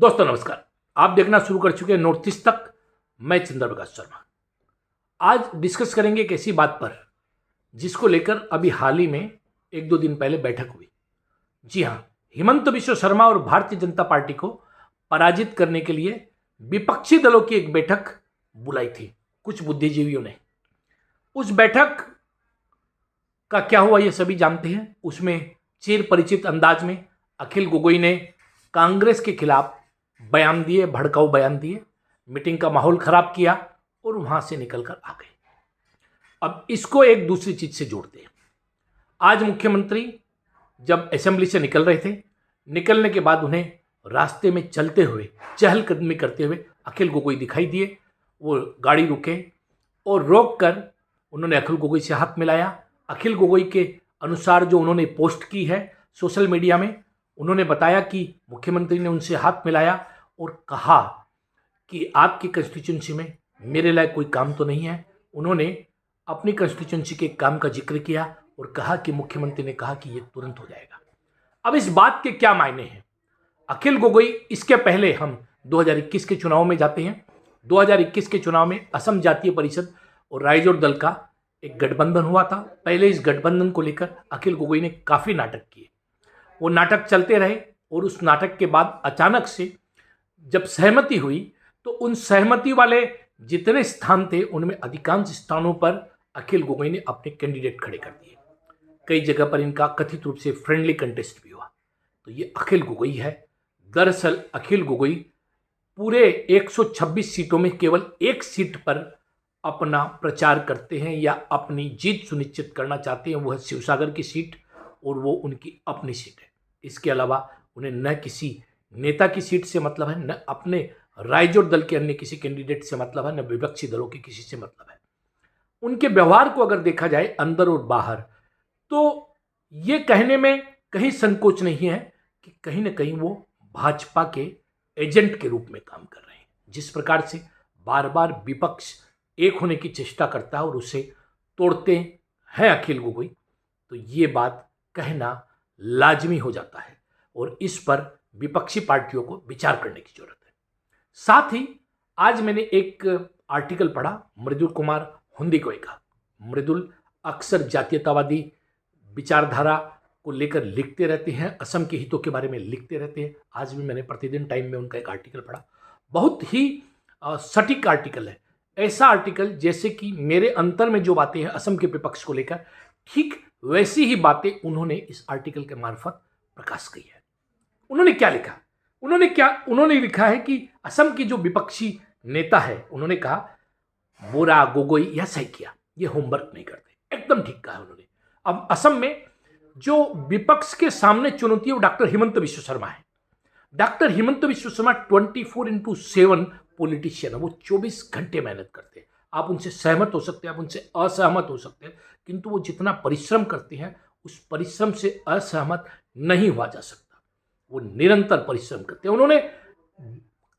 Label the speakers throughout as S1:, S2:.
S1: दोस्तों नमस्कार। आप देखना शुरू कर चुके हैं नॉर्थ ईस्ट तक। मैं चंद्र प्रकाश शर्मा। आज डिस्कस करेंगे एक ऐसी बात पर जिसको लेकर अभी हाल ही में एक दो दिन पहले बैठक हुई। जी हाँ, हिमंत बिश्व शर्मा और भारतीय जनता पार्टी को पराजित करने के लिए विपक्षी दलों की एक बैठक बुलाई थी कुछ बुद्धिजीवियों ने। उस बैठक का क्या हुआ ये सभी जानते हैं। उसमें चिर परिचित अंदाज में अखिल गोगोई ने कांग्रेस के खिलाफ बयान दिए, भड़काऊ बयान दिए, मीटिंग का माहौल खराब किया और वहां से निकलकर आ गए। अब इसको एक दूसरी चीज से जोड़ते हैं। आज मुख्यमंत्री जब असेंबली से निकल रहे थे, निकलने के बाद उन्हें रास्ते में चलते हुए चहलकदमी करते हुए अखिल गोगोई दिखाई दिए। वो गाड़ी रुके और रोक कर उन्होंने अखिल गोगोई से हाथ मिलाया। अखिल गोगोई के अनुसार जो उन्होंने पोस्ट की है सोशल मीडिया में, उन्होंने बताया कि मुख्यमंत्री ने उनसे हाथ मिलाया और कहा कि आपकी कंस्टिट्यूंसी में मेरे लायक कोई काम तो नहीं है। उन्होंने अपनी कंस्टिट्यूंसी के काम का जिक्र किया और कहा कि मुख्यमंत्री ने कहा कि ये तुरंत हो जाएगा। अब इस बात के क्या मायने हैं? अखिल गोगोई, इसके पहले हम 2021 के चुनाव में जाते हैं। 2021 के चुनाव में असम जातीय परिषद और राइजोर दल का एक गठबंधन हुआ था। पहले इस गठबंधन को लेकर अखिल गोगोई ने काफी नाटक किए। वो नाटक चलते रहे और उस नाटक के बाद अचानक से जब सहमति हुई तो उन सहमति वाले जितने स्थान थे उनमें अधिकांश स्थानों पर अखिल गोगोई ने अपने कैंडिडेट खड़े कर दिए। कई जगह पर इनका कथित रूप से फ्रेंडली कंटेस्ट भी हुआ। तो ये अखिल गोगोई है। दरअसल अखिल गोगोई पूरे 126 सीटों में केवल एक सीट पर अपना प्रचार करते हैं या अपनी जीत सुनिश्चित करना चाहते हैं। वो है शिवसागर की सीट और वो उनकी अपनी सीट है। इसके अलावा उन्हें न किसी नेता की सीट से मतलब है, न अपने राइजोर दल के अन्य किसी कैंडिडेट से मतलब है, न विपक्षी दलों के किसी से मतलब है। उनके व्यवहार को अगर देखा जाए अंदर और बाहर, तो ये कहने में कहीं संकोच नहीं है कि कहीं ना कहीं वो भाजपा के एजेंट के रूप में काम कर रहे हैं। जिस प्रकार से बार बार विपक्ष एक होने की चेष्टा करता है और उसे तोड़ते हैं अखिल गोगोई, तो ये बात कहना लाजमी हो जाता है और इस पर विपक्षी पार्टियों को विचार करने की जरूरत है। साथ ही आज मैंने एक आर्टिकल पढ़ा मृदुल कुमार हुंदिकोय का। मृदुल अक्सर जातीयतावादी विचारधारा को लेकर लिखते रहते हैं, असम के हितों के बारे में लिखते रहते हैं। आज भी मैंने प्रतिदिन टाइम में उनका एक आर्टिकल पढ़ा। बहुत ही सटीक आर्टिकल है। ऐसा आर्टिकल जैसे कि मेरे अंतर में जो बातें हैं असम के विपक्ष को लेकर, ठीक वैसी ही बातें उन्होंने इस आर्टिकल के मार्फत प्रकाश की है। उन्होंने क्या लिखा? उन्होंने लिखा है कि असम की जो विपक्षी नेता है, उन्होंने कहा बोरा गोगोई यह सही किया, ये होमवर्क नहीं करते। एकदम ठीक कहा उन्होंने। अब असम में जो विपक्ष के सामने चुनौती है वो डॉक्टर हिमंत बिश्व शर्मा है। डॉक्टर हिमंत बिश्व शर्मा 24/7 पॉलिटिशियन है। वो 24 घंटे मेहनत करते हैं। आप उनसे सहमत हो सकते हैं, आप उनसे असहमत हो सकते हैं, किंतु वो जितना परिश्रम करते हैं उस परिश्रम से असहमत नहीं हुआ जा सकता। वो निरंतर परिश्रम करते हैं। उन्होंने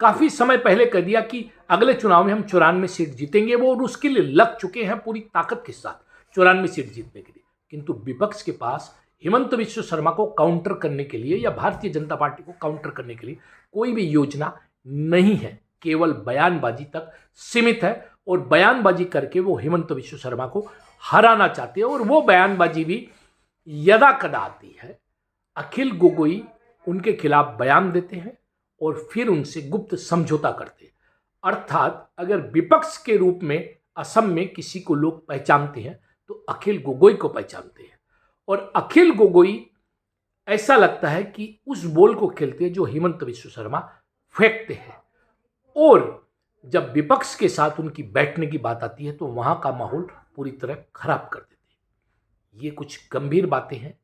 S1: काफी समय पहले कह दिया कि अगले चुनाव में हम 94 सीट जीतेंगे। वो और उसके लिए लग चुके हैं पूरी ताकत के साथ 94 सीट जीतने के लिए। किंतु विपक्ष के पास हिमंत बिश्व शर्मा को काउंटर करने के लिए या भारतीय जनता पार्टी को काउंटर करने के लिए कोई भी योजना नहीं है। केवल बयानबाजी तक सीमित है और बयानबाजी करके वो हिमंत बिश्व शर्मा को हराना चाहते हैं। और वो बयानबाजी भी यदा कदा आती है। अखिल गोगोई उनके खिलाफ बयान देते हैं और फिर उनसे गुप्त समझौता करते हैं। अर्थात अगर विपक्ष के रूप में असम में किसी को लोग पहचानते हैं तो अखिल गोगोई को पहचानते हैं। और अखिल गोगोई ऐसा लगता है कि उस बॉल को खेलते हैं जो हिमंत बिश्व शर्मा फेंकते हैं। और जब विपक्ष के साथ उनकी बैठने की बात आती है तो वहां का माहौल पूरी तरह खराब कर देते हैं। ये कुछ गंभीर बातें हैं।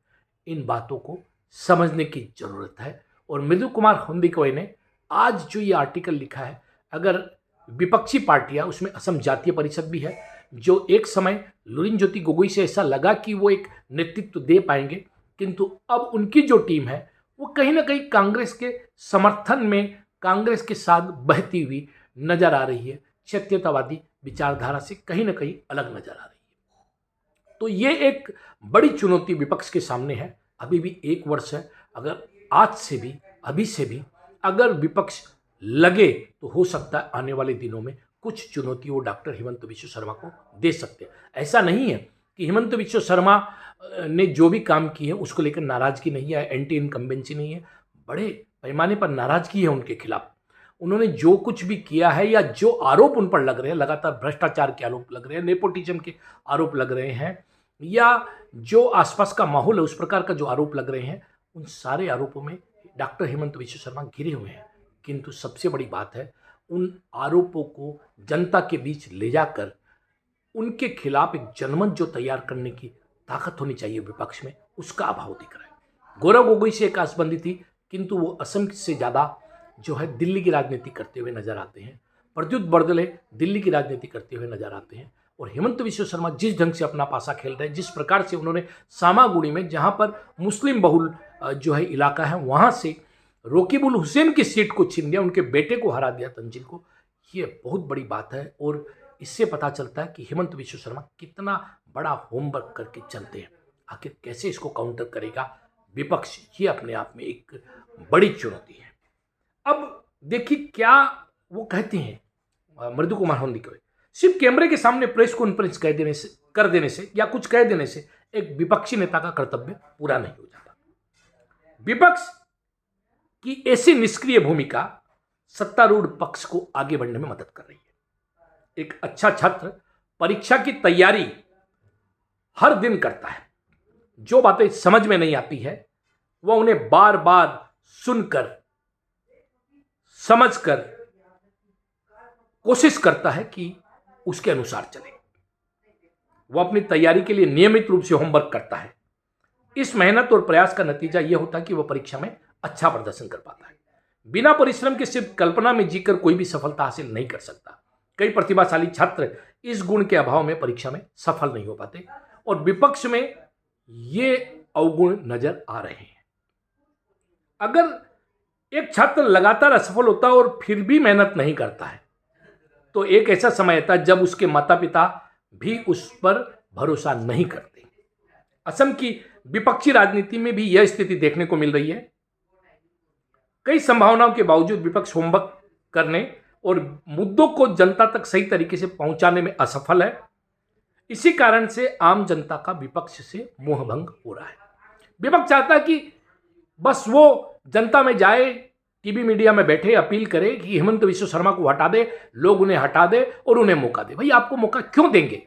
S1: इन बातों को समझने की जरूरत है। और मृदुल कुमार हुंदिकोय ने आज जो ये आर्टिकल लिखा है, अगर विपक्षी पार्टियां, उसमें असम जातीय परिषद भी है, जो एक समय लुरिनज्योति गोगोई से ऐसा लगा कि वो एक नेतृत्व दे पाएंगे, किंतु अब उनकी जो टीम है वो कहीं ना कहीं कांग्रेस के समर्थन में, कांग्रेस के साथ बहती हुई नजर आ रही है। क्षत्रियतावादी विचारधारा से कहीं ना कहीं अलग नजर आ रही है। तो ये एक बड़ी चुनौती विपक्ष के सामने है। अभी भी 1 वर्ष है। अगर आज से भी, अभी से भी अगर विपक्ष लगे तो हो सकता है आने वाले दिनों में कुछ चुनौती वो डॉक्टर हिमंत बिश्व शर्मा को दे सकते हैं। ऐसा नहीं है कि हिमंत बिश्व शर्मा ने जो भी काम किए हैं उसको लेकर नाराजगी नहीं है, एंटी इनकम्बेंसी नहीं है, बड़े पैमाने पर नाराजगी है उनके खिलाफ। उन्होंने जो कुछ भी किया है या जो आरोप उन पर लग रहे हैं, लगातार भ्रष्टाचार के आरोप लग रहे हैं, नेपोटिज्म के आरोप लग रहे हैं, या जो आसपास का माहौल है उस प्रकार का जो आरोप लग रहे हैं, उन सारे आरोपों में डॉक्टर हिमंत बिश्व शर्मा घिरे हुए हैं। किंतु सबसे बड़ी बात है, उन आरोपों को जनता के बीच ले जाकर उनके खिलाफ एक जनमत जो तैयार करने की ताकत होनी चाहिए विपक्ष में, उसका अभाव दिख रहा है। गौरव गोगोई से एक आसबंदी थी, किंतु वो असम से ज़्यादा जो है दिल्ली की राजनीति करते हुए नजर आते हैं। प्रद्युत बरदले दिल्ली की राजनीति करते हुए नजर आते हैं। और हिमंत बिश्व शर्मा जिस ढंग से अपना पासा खेल रहे हैं, जिस प्रकार से उन्होंने सामागुड़ी में, जहां पर मुस्लिम बहुल जो है इलाका है, वहां से रोकिबुल हुसैन की सीट को छीन लिया, उनके बेटे को हरा दिया तंजील को, ये बहुत बड़ी बात है। और इससे पता चलता है कि हिमंत बिश्व शर्मा कितना बड़ा होमवर्क करके चलते हैं। आखिर कैसे इसको काउंटर करेगा विपक्ष, ये अपने आप में एक बड़ी चुनौती है। अब देखिए क्या वो कहते हैं मृदु कुमार होंदिकोय, सिर्फ कैमरे के सामने प्रेस कॉन्फ्रेंस कर देने से या कुछ कह देने से एक विपक्षी नेता का कर्तव्य पूरा नहीं हो जाता। विपक्ष की ऐसी निष्क्रिय भूमिका सत्तारूढ़ पक्ष को आगे बढ़ने में मदद कर रही है। एक अच्छा छात्र परीक्षा की तैयारी हर दिन करता है, जो बातें समझ में नहीं आती है वह उन्हें बार बार सुनकर समझकर कोशिश करता है कि उसके अनुसार चले। वह अपनी तैयारी के लिए नियमित रूप से होमवर्क करता है। इस मेहनत और प्रयास का नतीजा यह होता है कि वह परीक्षा में अच्छा प्रदर्शन कर पाता है। बिना परिश्रम के सिर्फ कल्पना में जीकर कोई भी सफलता हासिल नहीं कर सकता। कई प्रतिभाशाली छात्र इस गुण के अभाव में परीक्षा में सफल नहीं हो पाते और विपक्ष में ये अवगुण नजर आ रहे हैं। अगर एक छात्र लगातार असफल होता है और फिर भी मेहनत नहीं करता है, तो एक ऐसा समय आता है जब उसके माता पिता भी उस पर भरोसा नहीं करते। असम की विपक्षी राजनीति में भी यह स्थिति देखने को मिल रही है। कई संभावनाओं के बावजूद विपक्ष होमवर्क करने और मुद्दों को जनता तक सही तरीके से पहुंचाने में असफल है। इसी कारण से आम जनता का विपक्ष से मोहभंग हो रहा है। विपक्ष चाहता है कि बस वो जनता में जाए, टीवी मीडिया में बैठे अपील करे कि हिमंत बिश्व शर्मा को हटा दे, लोग उन्हें हटा दे और उन्हें मौका दे। भाई आपको मौका क्यों देंगे?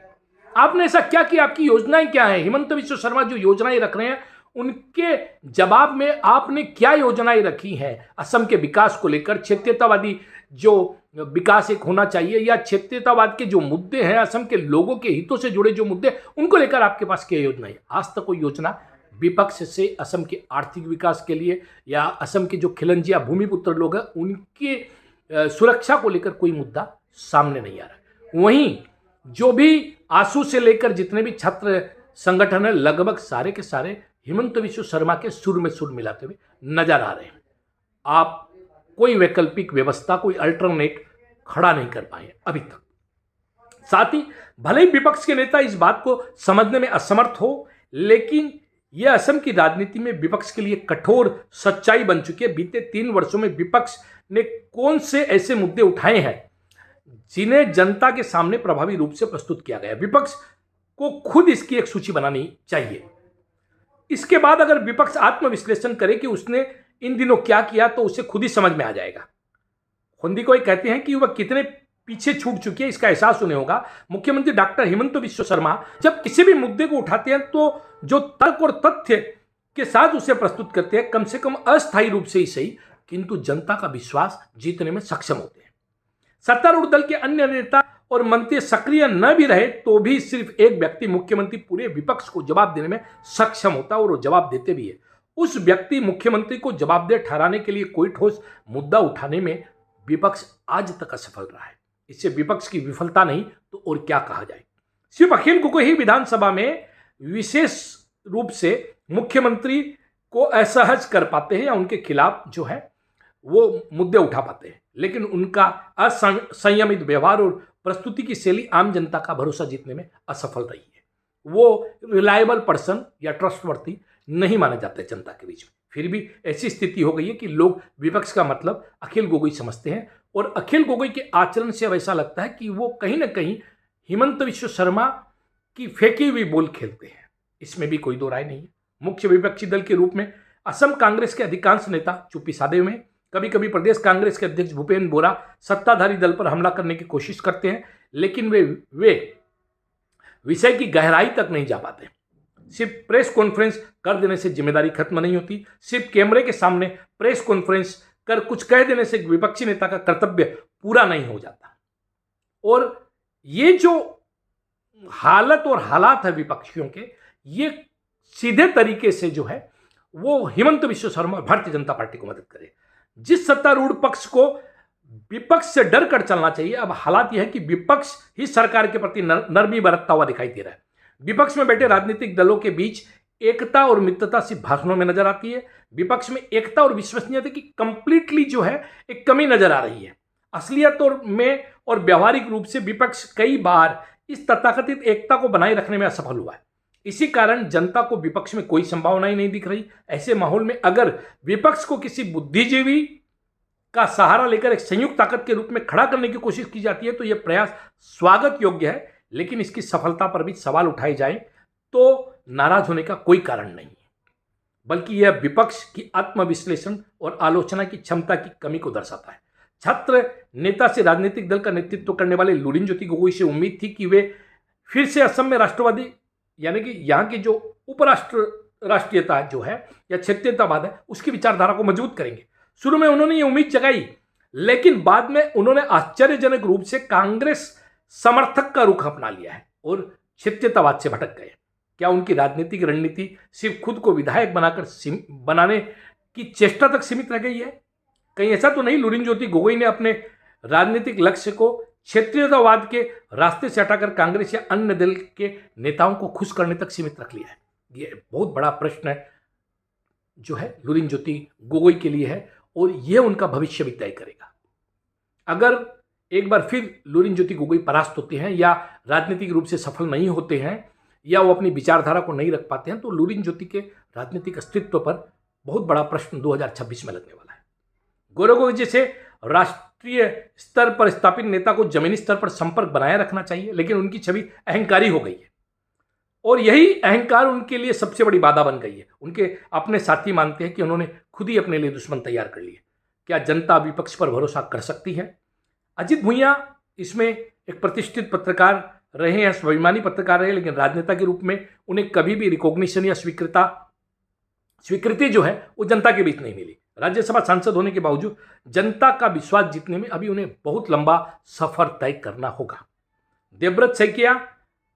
S1: आपने ऐसा क्या किया? आपकी योजनाएं क्या हैं? हिमंत बिश्व शर्मा जो योजनाएं रख रहे हैं उनके जवाब में आपने क्या योजनाएं रखी हैं असम के विकास को लेकर? क्षेत्रीयतावादी जो विकास एक होना चाहिए या क्षेत्रीयतावाद के जो मुद्दे हैं, असम के लोगों के हितों से जुड़े जो मुद्दे, उनको लेकर आपके पास क्या योजनाएं? आज तक कोई योजना विपक्ष से असम के आर्थिक विकास के लिए या असम के जो खिलंजिया भूमिपुत्र लोग हैं उनके सुरक्षा को लेकर कोई मुद्दा सामने नहीं आ रहा। वहीं जो भी आंसू से लेकर जितने भी छात्र संगठन है, लगभग सारे के सारे हिमंत बिश्व शर्मा के सुर में सुर मिलाते हुए नजर आ रहे हैं। आप कोई वैकल्पिक व्यवस्था, कोई अल्टरनेट खड़ा नहीं कर पाए अभी तक। साथ ही भले ही विपक्ष के नेता इस बात को समझने में असमर्थ हो, लेकिन यह असम की राजनीति में विपक्ष के लिए कठोर सच्चाई बन चुकी है। बीते 3 वर्षों में विपक्ष ने कौन से ऐसे मुद्दे उठाए हैं जिन्हें जनता के सामने प्रभावी रूप से प्रस्तुत किया गया? विपक्ष को खुद इसकी एक सूची बनानी चाहिए। इसके बाद अगर विपक्ष आत्मविश्लेषण करे कि उसने इन दिनों क्या किया तो उसे खुद ही समझ में आ जाएगा। होंदिकोय कहते हैं कि वह कितने पीछे छूट चुकी है इसका एहसास उन्हें होगा। मुख्यमंत्री डॉक्टर हिमंत बिश्व शर्मा जब किसी भी मुद्दे को उठाते हैं तो जो तर्क और तथ्य के साथ उसे प्रस्तुत करते हैं, कम से कम अस्थायी रूप से ही सही, किंतु जनता का विश्वास जीतने में सक्षम होते हैं। सत्तारूढ़ दल के अन्य नेता और मंत्री सक्रिय न भी रहे तो भी सिर्फ एक व्यक्ति मुख्यमंत्री पूरे विपक्ष को जवाब देने में सक्षम होता है और वो जवाब देते भी है। उस व्यक्ति मुख्यमंत्री को जवाबदेह ठहराने के लिए कोई ठोस मुद्दा उठाने में विपक्ष आज तक असफल रहा है। इससे विपक्ष की विफलता नहीं तो और क्या कहा जाए। सिर्फ अखिल गोगोई ही विधानसभा में विशेष रूप से मुख्यमंत्री को असहज कर पाते हैं या उनके खिलाफ जो है वो मुद्दे उठा पाते हैं, लेकिन उनका असंयमित व्यवहार और प्रस्तुति की शैली आम जनता का भरोसा जीतने में असफल रही है। वो रिलायबल पर्सन या ट्रस्टवर्थी नहीं माने जाते जनता के बीच में। फिर भी ऐसी स्थिति हो गई है कि लोग विपक्ष का मतलब अखिल गोगोई समझते हैं और अखिल गोगोई के आचरण से अब ऐसा लगता है कि वो कहीं ना कहीं हिमंत विश्व शर्मा की फेंकी हुई बॉल खेलते हैं। इसमें भी कोई दो राय नहीं है। मुख्य विपक्षी दल के रूप में असम कांग्रेस के अधिकांश नेता चुप्पी साधे हुए हैं। कभी कभी प्रदेश कांग्रेस के अध्यक्ष भूपेंद्र बोरा सत्ताधारी दल पर हमला करने की कोशिश करते हैं, लेकिन वे विषय की गहराई तक नहीं जा पाते। सिर्फ प्रेस कॉन्फ्रेंस कर देने से जिम्मेदारी खत्म नहीं होती। सिर्फ कैमरे के सामने प्रेस कॉन्फ्रेंस कर कुछ कह देने से विपक्षी नेता का कर्तव्य पूरा नहीं हो जाता। और ये जो हालत और हालात है विपक्षियों के, ये सीधे तरीके से जो है वो हिमंत विश्व शर्मा भारतीय जनता पार्टी को मदद करे। जिस सत्तारूढ़ पक्ष को विपक्ष से डर कर चलना चाहिए, अब हालात यह है कि विपक्ष ही सरकार के प्रति नरमी बरतता हुआ दिखाई दे रहा है। विपक्ष में बैठे राजनीतिक दलों के बीच एकता और मित्रता सिर्फ भाषणों में नजर आती है। विपक्ष में एकता और विश्वसनीयता की कंप्लीटली जो है एक कमी नजर आ रही है। असलियत और व्यवहारिक रूप से विपक्ष कई बार इस तथाकथित एकता को बनाए रखने में असफल हुआ है। इसी कारण जनता को विपक्ष में कोई संभावना ही नहीं दिख रही। ऐसे माहौल में अगर विपक्ष को किसी बुद्धिजीवी का सहारा लेकर एक संयुक्त ताकत के रूप में खड़ा करने की कोशिश की जाती है तो यह प्रयास स्वागत योग्य है, लेकिन इसकी सफलता पर भी सवाल उठाए जाए तो नाराज होने का कोई कारण नहीं है, बल्कि यह विपक्ष की आत्मविश्लेषण और आलोचना की क्षमता की कमी को दर्शाता है। छात्र नेता से राजनीतिक दल का नेतृत्व करने वाले लुरिनज्योति गोगोई से उम्मीद थी कि वे फिर से असम में राष्ट्रवादी यानी कि यहाँ की जो राष्ट्रीयता जो है या क्षेत्रीयतावाद है उसकी विचारधारा को मजबूत करेंगे। शुरू में उन्होंने ये उम्मीद जगाई, लेकिन बाद में उन्होंने आश्चर्यजनक रूप से कांग्रेस समर्थक का रुख अपना लिया है और क्षेत्रीयतावाद से भटक गए। क्या उनकी राजनीतिक रणनीति सिर्फ खुद को विधायक बनाने की चेष्टा तक सीमित रह गई है? कहीं ऐसा तो नहीं लुरिनज्योति गोगोई ने अपने राजनीतिक लक्ष्य को क्षेत्रीयतावाद के रास्ते से हटाकर कांग्रेस या अन्य दल के नेताओं को खुश करने तक सीमित रख लिया है? ये बहुत बड़ा प्रश्न है जो है लुरिनज्योति गोगोई के लिए है और यह उनका भविष्य भी तय करेगा। अगर एक बार फिर लुरिनज्योति गोगोई परास्त होते हैं या राजनीतिक रूप से सफल नहीं होते हैं या वो अपनी विचारधारा को नहीं रख पाते हैं तो लुरिनज्योति के राजनीतिक अस्तित्व पर बहुत बड़ा प्रश्न 2026 में लगने वाला है। गौरव गोगोई जैसे राष्ट्रीय स्तर पर स्थापित नेता को जमीनी स्तर पर संपर्क बनाए रखना चाहिए, लेकिन उनकी छवि अहंकारी हो गई है और यही अहंकार उनके लिए सबसे बड़ी बाधा बन गई है। उनके अपने साथी मानते हैं कि उन्होंने खुद ही अपने लिए दुश्मन तैयार कर लिए। क्या जनता विपक्ष पर भरोसा कर सकती है? अजित भुइयां इसमें एक प्रतिष्ठित पत्रकार रहे हैं, स्वाभिमानी पत्रकार रहे, लेकिन राजनेता के रूप में उन्हें कभी भी रिकॉग्निशन या स्वीकृति जो है वो जनता के बीच नहीं मिली। राज्यसभा सांसद होने के बावजूद जनता का विश्वास जीतने में अभी उन्हें बहुत लंबा सफर तय करना होगा। देवव्रत सैकिया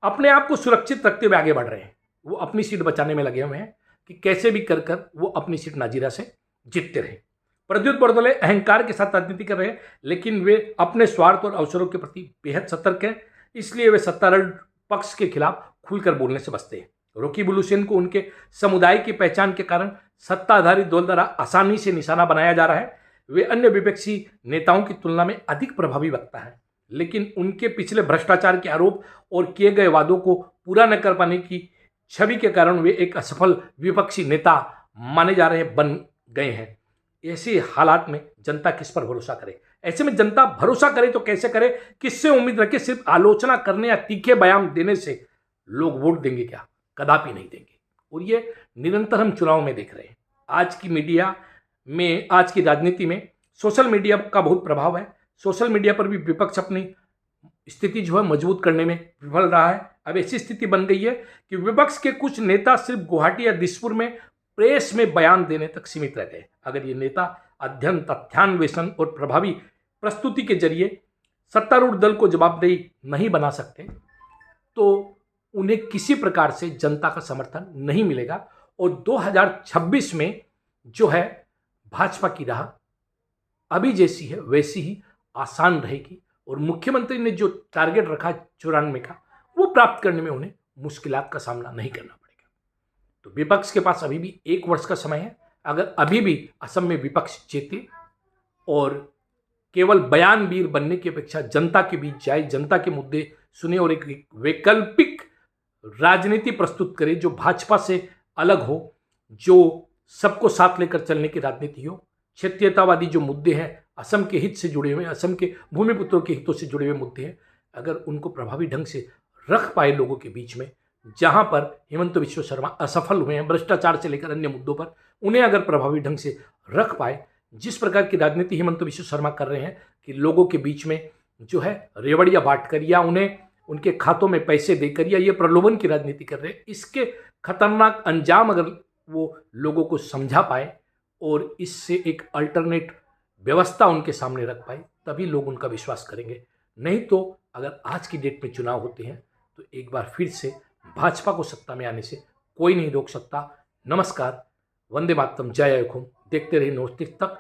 S1: अपने आप को सुरक्षित रखते हुए आगे बढ़ रहे हैं। वो अपनी सीट बचाने में लगे हुए हैं कि कैसे भी कर वो अपनी सीट नाजीरा से जीतते रहे। प्रद्युत बरदोले अहंकार के साथ राजनीति कर रहे हैं, लेकिन वे अपने स्वार्थ और अवसरों के प्रति बेहद सतर्क हैं, इसलिए वे सत्तारूढ़ पक्ष के खिलाफ खुलकर बोलने से बचते हैं। रोकीबुलु सेन को उनके समुदाय की पहचान के कारण सत्ताधारी दल द्वारा आसानी से निशाना बनाया जा रहा है। वे अन्य विपक्षी नेताओं की तुलना में अधिक प्रभावी वक्ता है, लेकिन उनके पिछले भ्रष्टाचार के आरोप और किए गए वादों को पूरा न कर पाने की छवि के कारण वे एक असफल विपक्षी नेता माने जा रहे बन गए हैं। ऐसे हालात में जनता किस पर भरोसा करे? ऐसे में जनता भरोसा करे तो कैसे करे? किससे उम्मीद रखे? सिर्फ आलोचना करने या तीखे बयान देने से लोग वोट देंगे क्या? कदापि नहीं देंगे। और ये निरंतर हम चुनाव में देख रहे हैं। आज की मीडिया में, आज की राजनीति में सोशल मीडिया का बहुत प्रभाव है। सोशल मीडिया पर भी विपक्ष अपनी स्थिति जो है मजबूत करने में विफल रहा है। अब ऐसी स्थिति बन गई है कि विपक्ष के कुछ नेता सिर्फ गुवाहाटी या दिसपुर में प्रेस में बयान देने तक सीमित रह गए। अगर ये नेता अध्ययन, तथ्यान्वेषण और प्रभावी प्रस्तुति के जरिए सत्तारूढ़ दल को जवाबदेही नहीं बना सकते तो उन्हें किसी प्रकार से जनता का समर्थन नहीं मिलेगा और 2026 में जो है भाजपा की राह अभी जैसी है वैसी ही आसान रहेगी और मुख्यमंत्री ने जो टारगेट रखा 94 का वो प्राप्त करने में उन्हें मुश्किलात का सामना नहीं करना पड़ेगा। तो विपक्ष के पास अभी भी 1 वर्ष का समय है। अगर अभी भी असम में विपक्ष जीते और केवल बयानवीर बनने की अपेक्षा जनता के बीच जाए, जनता के मुद्दे सुने और एक वैकल्पिक राजनीति प्रस्तुत करे जो भाजपा से अलग हो, जो सबको साथ लेकर चलने की राजनीति हो, क्षेत्रीयतावादी जो मुद्दे हैं, असम के हित से जुड़े हुए, असम के भूमिपुत्रों के हितों से जुड़े हुए मुद्दे हैं, अगर उनको प्रभावी ढंग से रख पाए लोगों के बीच में, जहां पर हिमंत बिश्व शर्मा असफल हुए हैं भ्रष्टाचार से लेकर अन्य मुद्दों पर, उन्हें अगर प्रभावी ढंग से रख पाए, जिस प्रकार की राजनीति हिमंत बिश्व शर्मा कर रहे हैं कि लोगों के बीच में जो है रेवड़ियां बांटकर या उन्हें उनके खातों में पैसे देकर या ये प्रलोभन की राजनीति कर रहे हैं, इसके खतरनाक अंजाम अगर वो लोगों को समझा पाए और इससे एक अल्टरनेट व्यवस्था उनके सामने रख पाए, तभी लोग उनका विश्वास करेंगे। नहीं तो अगर आज की डेट में चुनाव होते हैं तो एक बार फिर से भाजपा को सत्ता में आने से कोई नहीं रोक सकता। नमस्कार, वंदे मातरम, जय जय। देखते रहिए नॉर्थ ईस्ट तक।